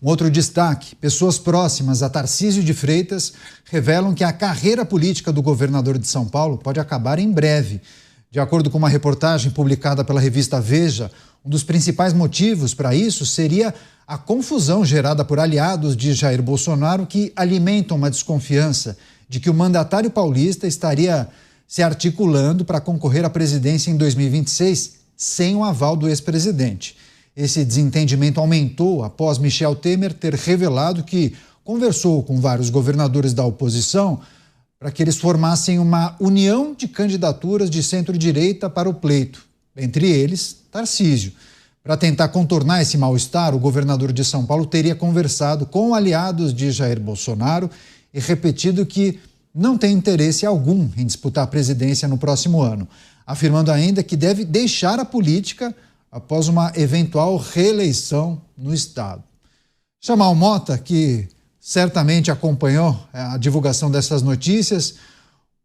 Um outro destaque: pessoas próximas a Tarcísio de Freitas revelam que a carreira política do governador de São Paulo pode acabar em breve. De acordo com uma reportagem publicada pela revista Veja, um dos principais motivos para isso seria a confusão gerada por aliados de Jair Bolsonaro que alimentam uma desconfiança de que o mandatário paulista estaria se articulando para concorrer à presidência em 2026 sem o aval do ex-presidente. Esse desentendimento aumentou após Michel Temer ter revelado que conversou com vários governadores da oposição para que eles formassem uma união de candidaturas de centro-direita para o pleito, entre eles Tarcísio. Para tentar contornar esse mal-estar, o governador de São Paulo teria conversado com aliados de Jair Bolsonaro e repetido que não tem interesse algum em disputar a presidência no próximo ano, afirmando ainda que deve deixar a política após uma eventual reeleição no estado. Chamar o Mota, que certamente acompanhou a divulgação dessas notícias,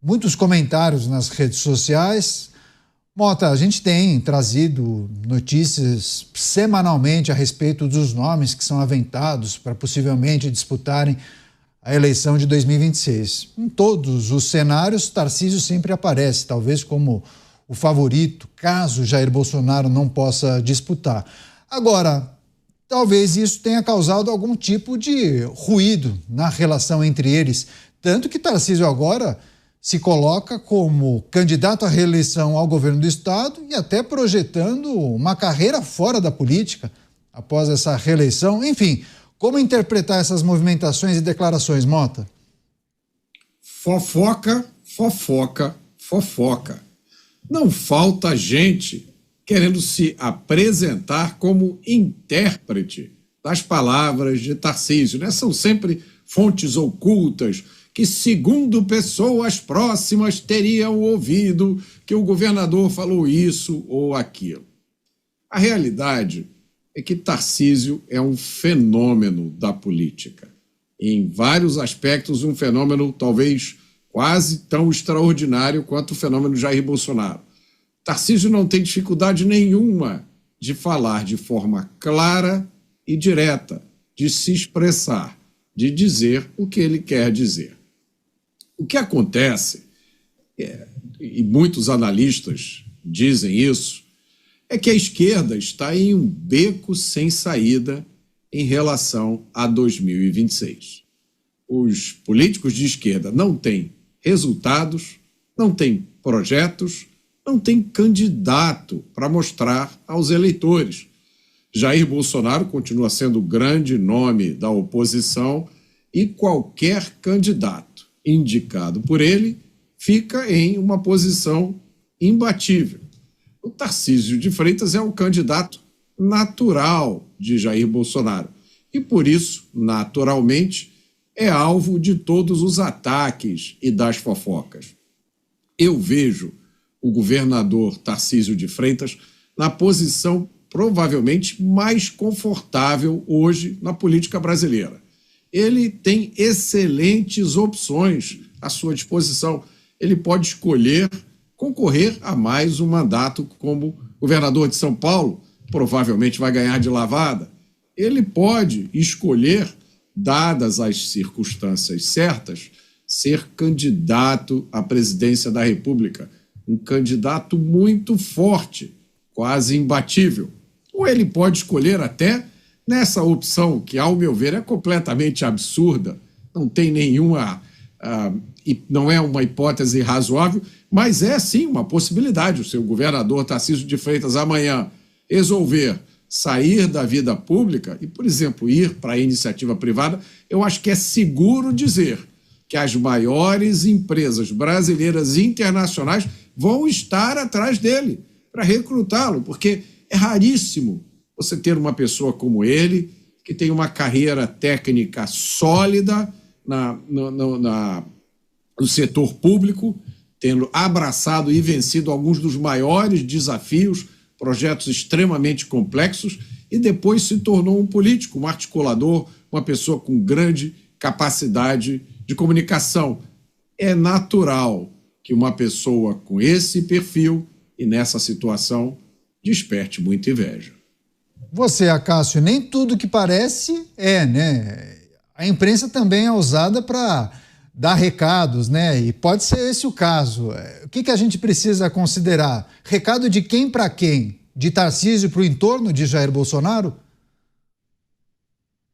muitos comentários nas redes sociais. Mota, a gente tem trazido notícias semanalmente a respeito dos nomes que são aventados para possivelmente disputarem a eleição de 2026. Em todos os cenários, Tarcísio sempre aparece, talvez como o favorito, caso Jair Bolsonaro não possa disputar. Agora, talvez isso tenha causado algum tipo de ruído na relação entre eles, tanto que Tarcísio agora se coloca como candidato à reeleição ao governo do estado e até projetando uma carreira fora da política após essa reeleição. Enfim, como interpretar essas movimentações e declarações, Mota? Fofoca, fofoca, fofoca. Não falta gente querendo se apresentar como intérprete das palavras de Tarcísio, né? São sempre fontes ocultas que, segundo pessoas próximas, teriam ouvido que o governador falou isso ou aquilo. A realidade é que Tarcísio é um fenômeno da política. Em vários aspectos, um fenômeno talvez quase tão extraordinário quanto o fenômeno Jair Bolsonaro. Tarcísio não tem dificuldade nenhuma de falar de forma clara e direta, de se expressar, de dizer o que ele quer dizer. O que acontece, e muitos analistas dizem isso, é que a esquerda está em um beco sem saída em relação a 2026. Os políticos de esquerda não têm resultados, não têm projetos, não têm candidato para mostrar aos eleitores. Jair Bolsonaro continua sendo o grande nome da oposição e qualquer candidato indicado por ele fica em uma posição imbatível. O Tarcísio de Freitas é o candidato natural de Jair Bolsonaro e, por isso, naturalmente, é alvo de todos os ataques e das fofocas. Eu vejo o governador Tarcísio de Freitas na posição provavelmente mais confortável hoje na política brasileira. Ele tem excelentes opções à sua disposição. Ele pode escolher concorrer a mais um mandato como governador de São Paulo, provavelmente vai ganhar de lavada. Ele pode escolher, dadas as circunstâncias certas, ser candidato à presidência da República, um candidato muito forte, quase imbatível. Ou ele pode escolher até nessa opção, que, ao meu ver, é completamente absurda, não tem nenhuma, não é uma hipótese razoável, mas é sim uma possibilidade. O seu governador Tarcísio de Freitas amanhã resolver sair da vida pública e, por exemplo, ir para a iniciativa privada, eu acho que é seguro dizer que as maiores empresas brasileiras e internacionais vão estar atrás dele para recrutá-lo, porque é raríssimo você ter uma pessoa como ele, que tem uma carreira técnica sólida no setor público, tendo abraçado e vencido alguns dos maiores desafios, projetos extremamente complexos, e depois se tornou um político, um articulador, uma pessoa com grande capacidade de comunicação. É natural que uma pessoa com esse perfil e nessa situação desperte muita inveja. Você, Acácio, nem tudo que parece né? A imprensa também é usada para dar recados, né? E pode ser esse o caso. O que a gente precisa considerar? Recado de quem para quem? De Tarcísio para o entorno de Jair Bolsonaro?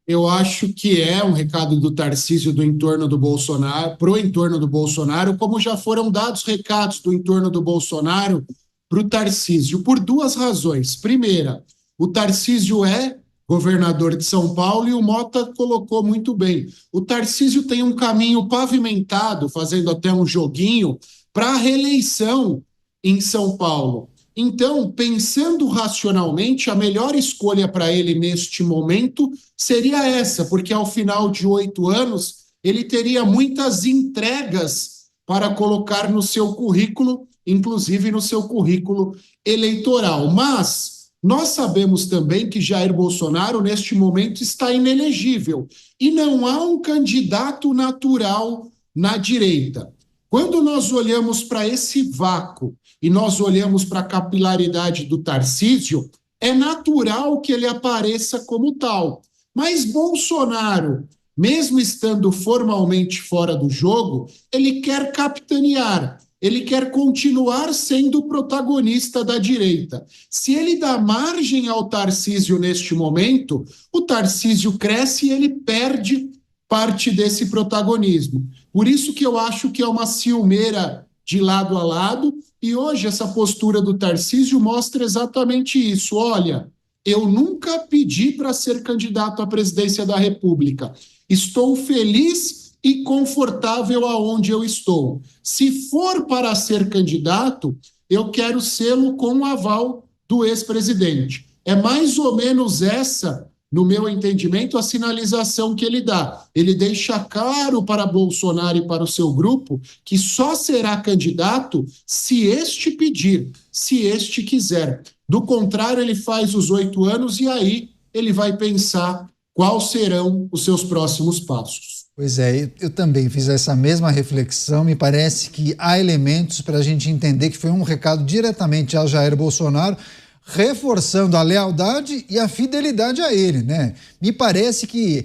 Eu acho que é um recado do Tarcísio do entorno do Bolsonaro, para o entorno do Bolsonaro, como já foram dados recados do entorno do Bolsonaro para o Tarcísio, por duas razões. Primeira, o Tarcísio é governador de São Paulo e o Mota colocou muito bem. O Tarcísio tem um caminho pavimentado, fazendo até um joguinho, para a reeleição em São Paulo. Então, pensando racionalmente, a melhor escolha para ele neste momento seria essa, porque ao final de 8 anos ele teria muitas entregas para colocar no seu currículo, inclusive no seu currículo eleitoral. Mas nós sabemos também que Jair Bolsonaro, neste momento, está inelegível e não há um candidato natural na direita. Quando nós olhamos para esse vácuo e nós olhamos para a capilaridade do Tarcísio, é natural que ele apareça como tal. Mas Bolsonaro, mesmo estando formalmente fora do jogo, ele quer capitanear, ele quer continuar sendo o protagonista da direita. Se ele dá margem ao Tarcísio neste momento, o Tarcísio cresce e ele perde parte desse protagonismo. Por isso que eu acho que é uma ciumeira de lado a lado, e hoje essa postura do Tarcísio mostra exatamente isso. Olha, eu nunca pedi para ser candidato à presidência da República. Estou feliz e confortável aonde eu estou. Se for para ser candidato, eu quero sê-lo com o aval do ex-presidente. É mais ou menos essa, no meu entendimento, a sinalização que ele dá. Ele deixa claro para Bolsonaro e para o seu grupo que só será candidato se este pedir, se este quiser. Do contrário, ele faz os 8 anos e aí ele vai pensar quais serão os seus próximos passos. Pois é, eu também fiz essa mesma reflexão. Me parece que há elementos para a gente entender que foi um recado diretamente a Jair Bolsonaro, reforçando a lealdade e a fidelidade a ele, né? Me parece que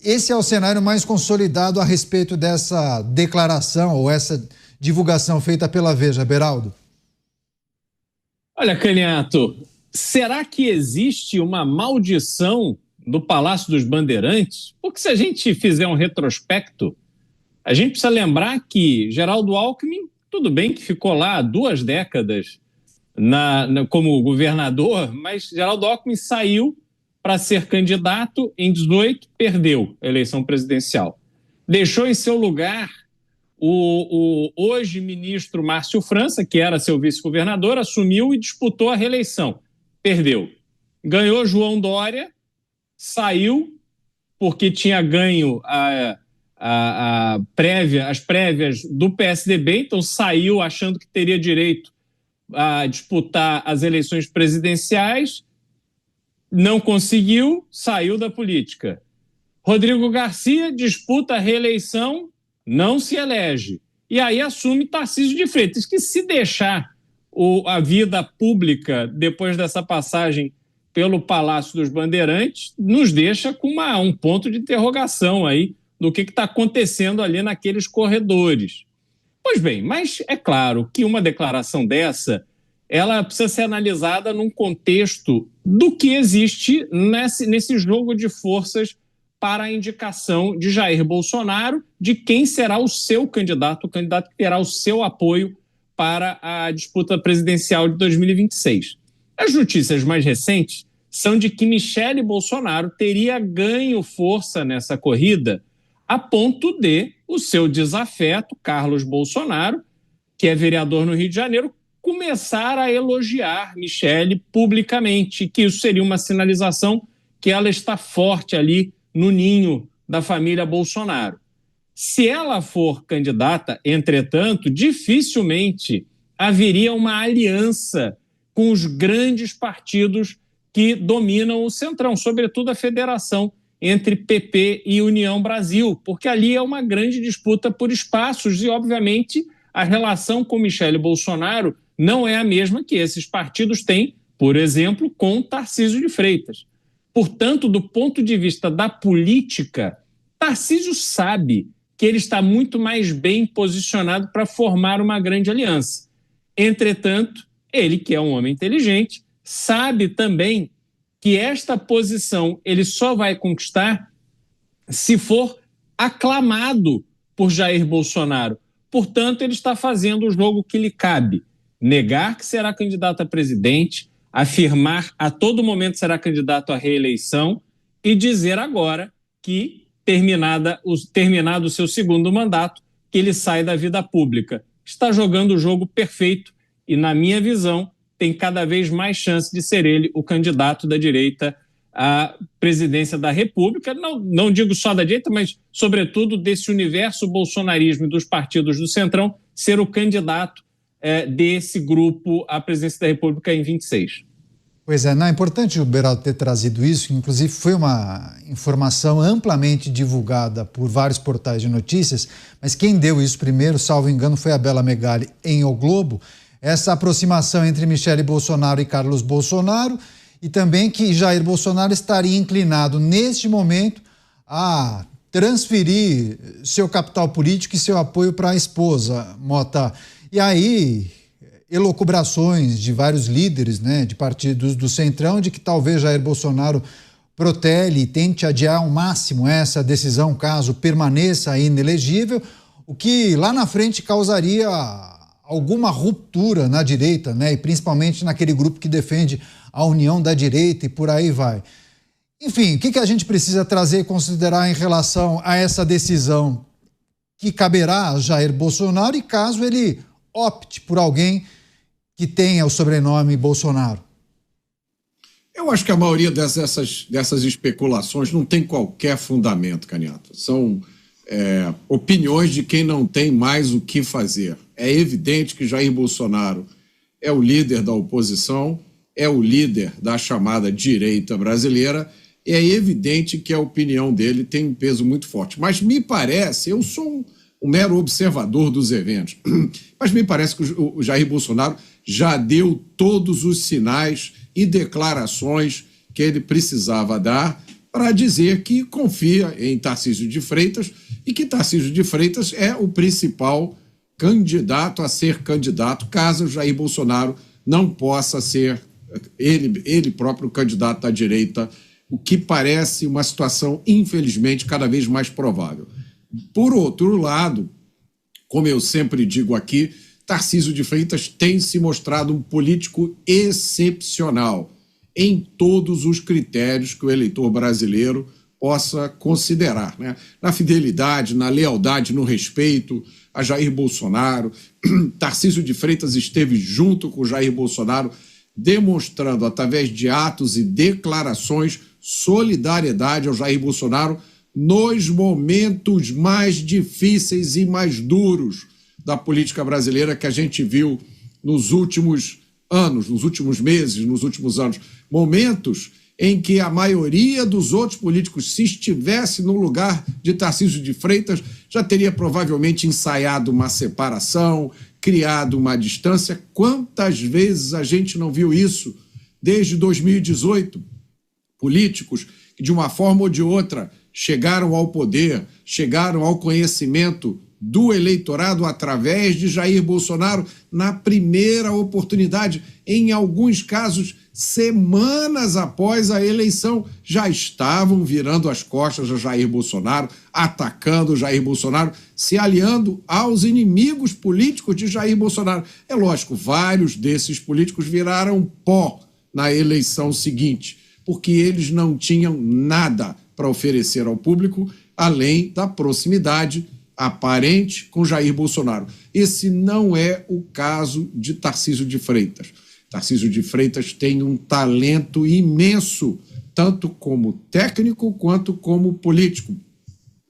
esse é o cenário mais consolidado a respeito dessa declaração ou essa divulgação feita pela Veja, Beraldo. Olha, Canhato, será que existe uma maldição do Palácio dos Bandeirantes? Porque se a gente fizer um retrospecto, a gente precisa lembrar que Geraldo Alckmin, tudo bem que ficou lá 2 décadas como governador, mas Geraldo Alckmin saiu para ser candidato em 18, perdeu a eleição presidencial. Deixou em seu lugar o hoje ministro Márcio França, que era seu vice-governador, assumiu e disputou a reeleição. Perdeu. Ganhou João Dória, saiu porque tinha ganho as prévias do PSDB, então saiu achando que teria direito a disputar as eleições presidenciais, não conseguiu, saiu da política. Rodrigo Garcia disputa a reeleição, não se elege. E aí assume Tarcísio de Freitas, que se deixar a vida pública depois dessa passagem pelo Palácio dos Bandeirantes, nos deixa com um ponto de interrogação aí do que está acontecendo ali naqueles corredores. Pois bem, mas é claro que uma declaração dessa, ela precisa ser analisada num contexto do que existe nesse jogo de forças para a indicação de Jair Bolsonaro, de quem será o seu candidato, o candidato que terá o seu apoio para a disputa presidencial de 2026. As notícias mais recentes são de que Michele Bolsonaro teria ganho força nessa corrida a ponto de o seu desafeto, Carlos Bolsonaro, que é vereador no Rio de Janeiro, começar a elogiar Michele publicamente, que isso seria uma sinalização que ela está forte ali no ninho da família Bolsonaro. Se ela for candidata, entretanto, dificilmente haveria uma aliança com os grandes partidos que dominam o Centrão, sobretudo a federação entre PP e União Brasil, porque ali é uma grande disputa por espaços e, obviamente, a relação com Michele Bolsonaro não é a mesma que esses partidos têm por exemplo, com Tarcísio de Freitas. Portanto, do ponto de vista da política, Tarcísio sabe que ele está muito mais bem posicionado para formar uma grande aliança. Entretanto, ele, que é um homem inteligente, sabe também que esta posição ele só vai conquistar se for aclamado por Jair Bolsonaro. Portanto, ele está fazendo o jogo que lhe cabe: negar que será candidato a presidente, afirmar a todo momento será candidato à reeleição e dizer agora que, terminado o seu segundo mandato, que ele sai da vida pública. Está jogando o jogo perfeito e, na minha visão, tem cada vez mais chance de ser ele o candidato da direita à presidência da República. Não digo só da direita, mas, sobretudo, desse universo bolsonarismo e dos partidos do Centrão, ser o candidato desse grupo à presidência da República em 26. Pois é, não é importante o Beraldo ter trazido isso, que inclusive foi uma informação amplamente divulgada por vários portais de notícias, mas quem deu isso primeiro, salvo engano, foi a Bela Megali em O Globo, essa aproximação entre Michele Bolsonaro e Carlos Bolsonaro, e também que Jair Bolsonaro estaria inclinado neste momento a transferir seu capital político e seu apoio para a esposa, Mota. E aí, elucubrações de vários líderes, né, de partidos do Centrão, de que talvez Jair Bolsonaro protele e tente adiar ao máximo essa decisão, caso permaneça inelegível, o que lá na frente causaria alguma ruptura na direita, né, e principalmente naquele grupo que defende a união da direita e por aí vai. Enfim, o que a gente precisa trazer e considerar em relação a essa decisão que caberá a Jair Bolsonaro e caso ele opte por alguém que tenha o sobrenome Bolsonaro? Eu acho que a maioria dessas especulações não tem qualquer fundamento, Canhata. São opiniões de quem não tem mais o que fazer. É evidente que Jair Bolsonaro é o líder da oposição, é o líder da chamada direita brasileira, e é evidente que a opinião dele tem um peso muito forte. Mas me parece, eu sou um mero observador dos eventos, mas me parece que o Jair Bolsonaro já deu todos os sinais e declarações que ele precisava dar para dizer que confia em Tarcísio de Freitas e que Tarcísio de Freitas é o principal candidato a ser candidato, caso Jair Bolsonaro não possa ser ele próprio candidato da direita, o que parece uma situação, infelizmente, cada vez mais provável. Por outro lado, como eu sempre digo aqui, Tarcísio de Freitas tem se mostrado um político excepcional em todos os critérios que o eleitor brasileiro possa considerar, né? Na fidelidade, na lealdade, no respeito a Jair Bolsonaro. Tarcísio de Freitas esteve junto com Jair Bolsonaro, demonstrando, através de atos e declarações, solidariedade ao Jair Bolsonaro nos momentos mais difíceis e mais duros da política brasileira que a gente viu nos últimos anos, nos últimos meses, nos últimos anos. Momentos em que a maioria dos outros políticos, se estivesse no lugar de Tarcísio de Freitas, já teria provavelmente ensaiado uma separação, criado uma distância. Quantas vezes a gente não viu isso desde 2018? Políticos que, de uma forma ou de outra, chegaram ao poder, chegaram ao conhecimento do eleitorado através de Jair Bolsonaro na primeira oportunidade, em alguns casos, semanas após a eleição, já estavam virando as costas a Jair Bolsonaro, atacando Jair Bolsonaro, se aliando aos inimigos políticos de Jair Bolsonaro. É lógico, vários desses políticos viraram pó na eleição seguinte, porque eles não tinham nada para oferecer ao público, além da proximidade aparente com Jair Bolsonaro. Esse não é o caso de Tarcísio de Freitas. Tarcísio de Freitas tem um talento imenso, tanto como técnico quanto como político.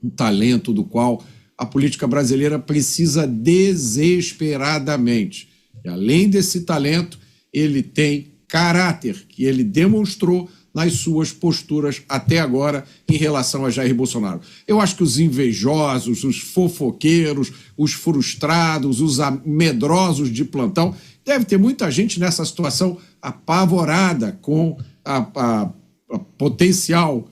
Um talento do qual a política brasileira precisa desesperadamente. E, além desse talento, ele tem caráter, que ele demonstrou nas suas posturas até agora em relação a Jair Bolsonaro. Eu acho que os invejosos, os fofoqueiros, os frustrados, os medrosos de plantão, Deve ter muita gente nessa situação apavorada com a potencial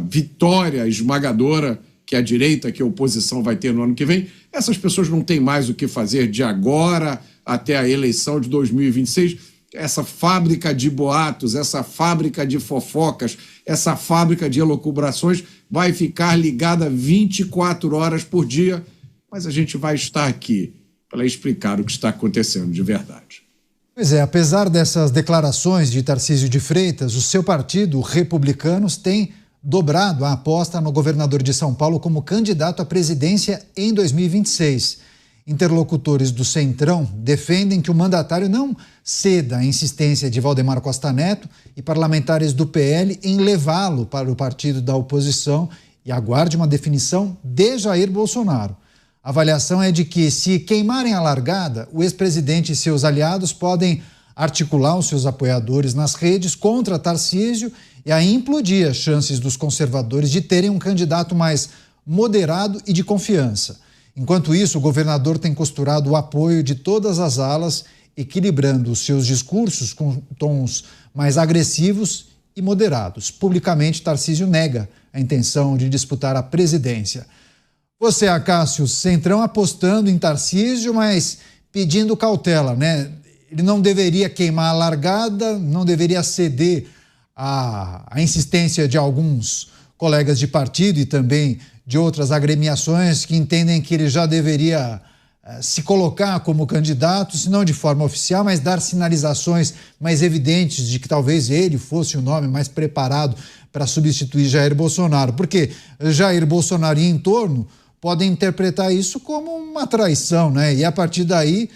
vitória esmagadora que a direita, que a oposição vai ter no ano que vem. Essas pessoas não têm mais o que fazer de agora até a eleição de 2026. Essa fábrica de boatos, essa fábrica de fofocas, essa fábrica de elucubrações vai ficar ligada 24 horas por dia, mas a gente vai estar aqui para explicar o que está acontecendo de verdade. Pois é, apesar dessas declarações de Tarcísio de Freitas, o seu partido, Republicanos, tem dobrado a aposta no governador de São Paulo como candidato à presidência em 2026. Interlocutores do Centrão defendem que o mandatário não ceda à insistência de Valdemar Costa Neto e parlamentares do PL em levá-lo para o partido da oposição e aguarde uma definição de Jair Bolsonaro. A avaliação é de que, se queimarem a largada, o ex-presidente e seus aliados podem articular os seus apoiadores nas redes contra Tarcísio e aí implodir as chances dos conservadores de terem um candidato mais moderado e de confiança. Enquanto isso, o governador tem costurado o apoio de todas as alas, equilibrando os seus discursos com tons mais agressivos e moderados. Publicamente, Tarcísio nega a intenção de disputar a presidência. Você, Acácio, Centrão apostando em Tarcísio, mas pedindo cautela, né? Ele não deveria queimar a largada, não deveria ceder à insistência de alguns colegas de partido e também de outras agremiações que entendem que ele já deveria se colocar como candidato, se não de forma oficial, mas dar sinalizações mais evidentes de que talvez ele fosse o nome mais preparado para substituir Jair Bolsonaro. Porque Jair Bolsonaro e entorno podem interpretar isso como uma traição, né? E a partir daí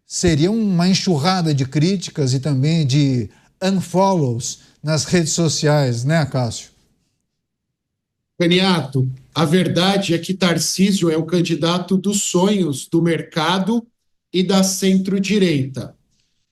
seria uma enxurrada de críticas e também de unfollows nas redes sociais, né, Cássio? Caniato, a verdade é que Tarcísio é o candidato dos sonhos do mercado e da centro-direita,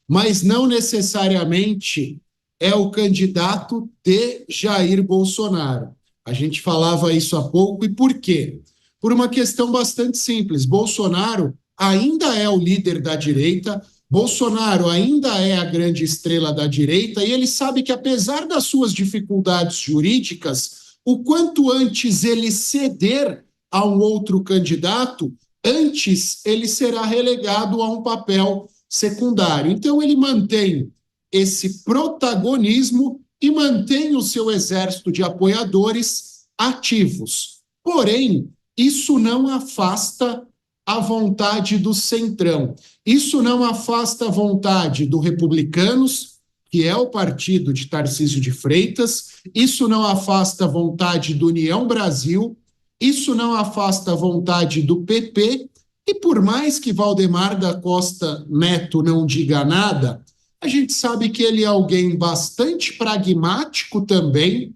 mas não necessariamente é o candidato de Jair Bolsonaro. A gente falava isso há pouco, e por quê? Por uma questão bastante simples. Bolsonaro ainda é o líder da direita, Bolsonaro ainda é a grande estrela da direita, e ele sabe que, apesar das suas dificuldades jurídicas, o quanto antes ele ceder a um outro candidato, antes ele será relegado a um papel secundário. Então ele mantém esse protagonismo e mantém o seu exército de apoiadores ativos. Porém, isso não afasta a vontade do Centrão. Isso não afasta a vontade do Republicanos, que é o partido de Tarcísio de Freitas. Isso não afasta a vontade do União Brasil. Isso não afasta a vontade do PP. E por mais que Valdemar da Costa Neto não diga nada, a gente sabe que ele é alguém bastante pragmático também,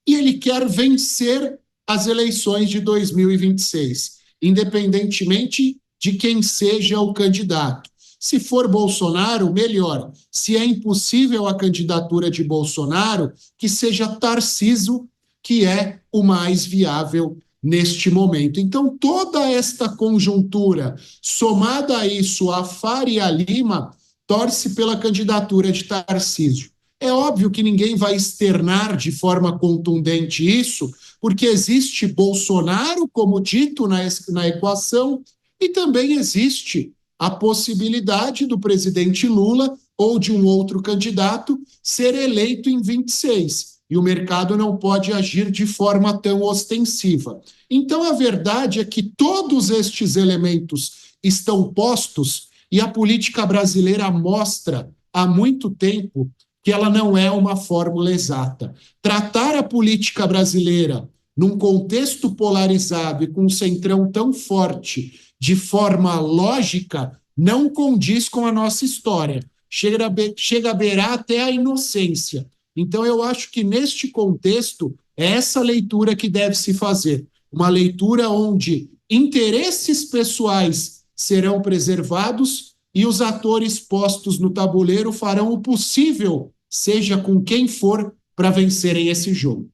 e ele quer vencer as eleições de 2026, independentemente de quem seja o candidato. Se for Bolsonaro, melhor. Se é impossível a candidatura de Bolsonaro, que seja Tarcísio, que é o mais viável neste momento. Então, toda esta conjuntura, somada a isso, a Faria Lima torce pela candidatura de Tarcísio. É óbvio que ninguém vai externar de forma contundente isso, porque existe Bolsonaro, como dito na equação, e também existe a possibilidade do presidente Lula ou de um outro candidato ser eleito em 26. E o mercado não pode agir de forma tão ostensiva. Então, a verdade é que todos estes elementos estão postos e a política brasileira mostra há muito tempo que ela não é uma fórmula exata. Tratar a política brasileira num contexto polarizado e com um centrão tão forte de forma lógica não condiz com a nossa história. Chega a beirar até a inocência. Então, eu acho que, neste contexto, é essa leitura que deve se fazer. Uma leitura onde interesses pessoais serão preservados e os atores postos no tabuleiro farão o possível, seja com quem for, para vencerem esse jogo.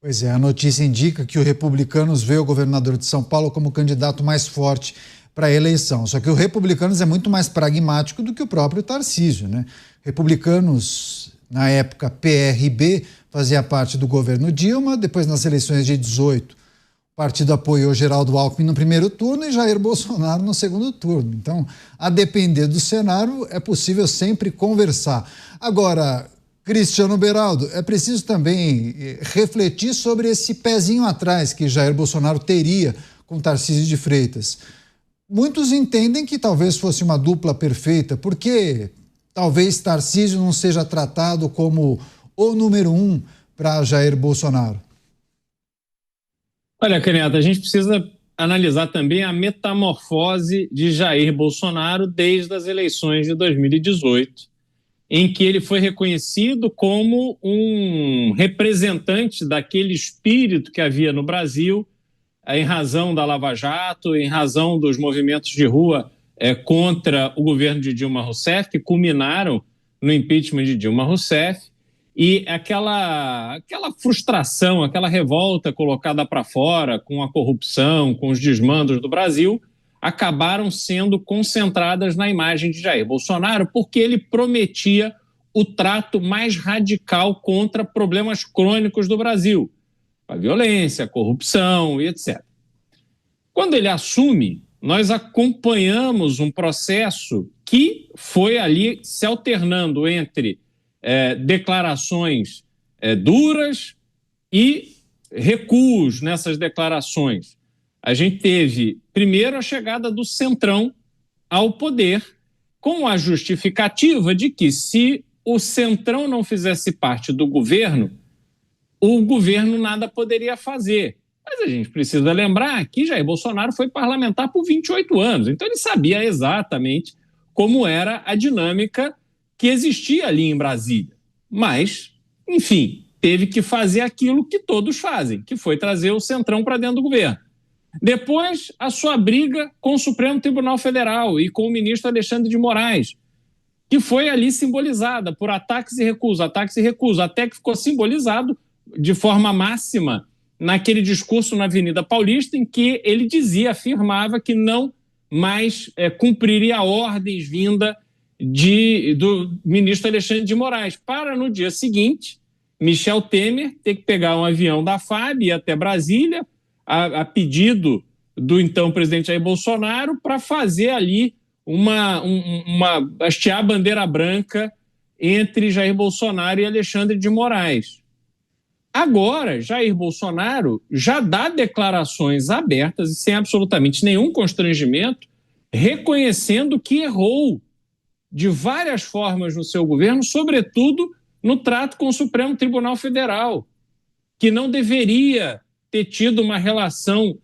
Pois é, a notícia indica que o Republicanos vê o governador de São Paulo como candidato mais forte para a eleição. Só que o Republicanos é muito mais pragmático do que o próprio Tarcísio, né? Republicanos, na época PRB, fazia parte do governo Dilma, depois nas eleições de 18, o partido apoiou Geraldo Alckmin no primeiro turno e Jair Bolsonaro no segundo turno. Então, a depender do cenário, é possível sempre conversar. Agora, Cristiano Beraldo, é preciso também refletir sobre esse pezinho atrás que Jair Bolsonaro teria com Tarcísio de Freitas. Muitos entendem que talvez fosse uma dupla perfeita, porque talvez Tarcísio não seja tratado como o número 1 para Jair Bolsonaro. Olha, Caneta, a gente precisa analisar também a metamorfose de Jair Bolsonaro desde as eleições de 2018, em que ele foi reconhecido como um representante daquele espírito que havia no Brasil, em razão da Lava Jato, em razão dos movimentos de rua contra o governo de Dilma Rousseff, que culminaram no impeachment de Dilma Rousseff, e aquela frustração, aquela revolta colocada para fora com a corrupção, com os desmandos do Brasil, acabaram sendo concentradas na imagem de Jair Bolsonaro, porque ele prometia o trato mais radical contra problemas crônicos do Brasil, a violência, a corrupção e etc. Quando ele assume, nós acompanhamos um processo que foi ali se alternando entre declarações duras e recuos nessas declarações. A gente teve, primeiro, a chegada do Centrão ao poder, com a justificativa de que, se o Centrão não fizesse parte do governo, o governo nada poderia fazer. Mas a gente precisa lembrar que Jair Bolsonaro foi parlamentar por 28 anos, então ele sabia exatamente como era a dinâmica que existia ali em Brasília. Mas, enfim, teve que fazer aquilo que todos fazem, que foi trazer o Centrão para dentro do governo. Depois, a sua briga com o Supremo Tribunal Federal e com o ministro Alexandre de Moraes, que foi ali simbolizada por ataques e recuos, até que ficou simbolizado de forma máxima naquele discurso na Avenida Paulista, em que ele afirmava que não mais cumpriria ordens vinda do ministro Alexandre de Moraes, para no dia seguinte, Michel Temer ter que pegar um avião da FAB e ir até Brasília, a pedido do então presidente Jair Bolsonaro, para fazer ali hastear a bandeira branca entre Jair Bolsonaro e Alexandre de Moraes. Agora, Jair Bolsonaro já dá declarações abertas e sem absolutamente nenhum constrangimento, reconhecendo que errou de várias formas no seu governo, sobretudo no trato com o Supremo Tribunal Federal, que não deveria ter tido uma relação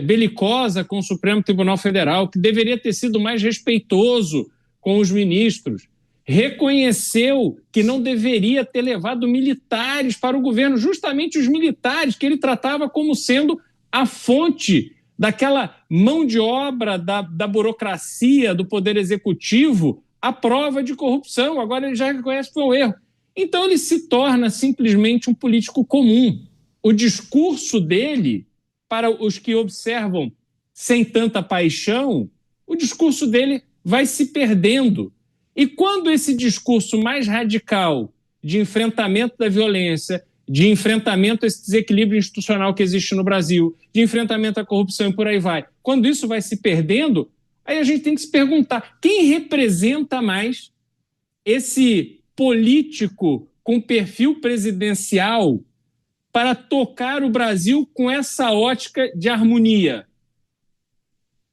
belicosa com o Supremo Tribunal Federal, que deveria ter sido mais respeitoso com os ministros. Reconheceu que não deveria ter levado militares para o governo, justamente os militares que ele tratava como sendo a fonte daquela mão de obra da burocracia, do Poder Executivo, à prova de corrupção. Agora ele já reconhece que foi um erro. Então ele se torna simplesmente um político comum. O discurso dele, para os que observam sem tanta paixão, o discurso dele vai se perdendo. E quando esse discurso mais radical de enfrentamento da violência, de enfrentamento a esse desequilíbrio institucional que existe no Brasil, de enfrentamento à corrupção e por aí vai, quando isso vai se perdendo, aí a gente tem que se perguntar quem representa mais esse político com perfil presidencial para tocar o Brasil com essa ótica de harmonia?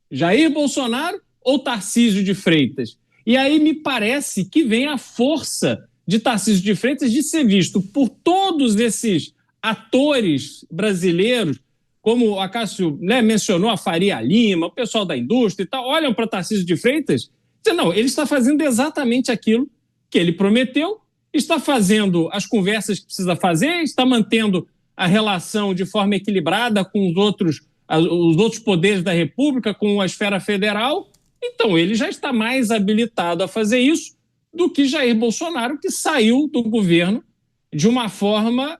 Jair Bolsonaro ou Tarcísio de Freitas? E aí me parece que vem a força de Tarcísio de Freitas de ser visto por todos esses atores brasileiros, como o Acácio mencionou, a Faria Lima, o pessoal da indústria e tal, olham para Tarcísio de Freitas e dizem, não, ele está fazendo exatamente aquilo que ele prometeu, está fazendo as conversas que precisa fazer, está mantendo a relação de forma equilibrada com os outros poderes da República, com a esfera federal. Então ele já está mais habilitado a fazer isso do que Jair Bolsonaro, que saiu do governo de uma forma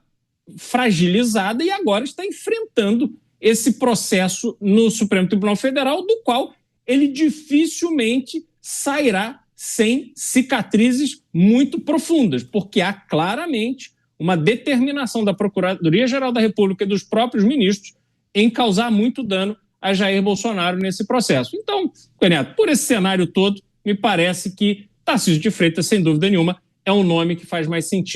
fragilizada e agora está enfrentando esse processo no Supremo Tribunal Federal, do qual ele dificilmente sairá sem cicatrizes muito profundas, porque há claramente uma determinação da Procuradoria-Geral da República e dos próprios ministros em causar muito dano a Jair Bolsonaro nesse processo. Então, Caniato, por esse cenário todo, me parece que Tarcísio de Freitas, sem dúvida nenhuma, é um nome que faz mais sentido.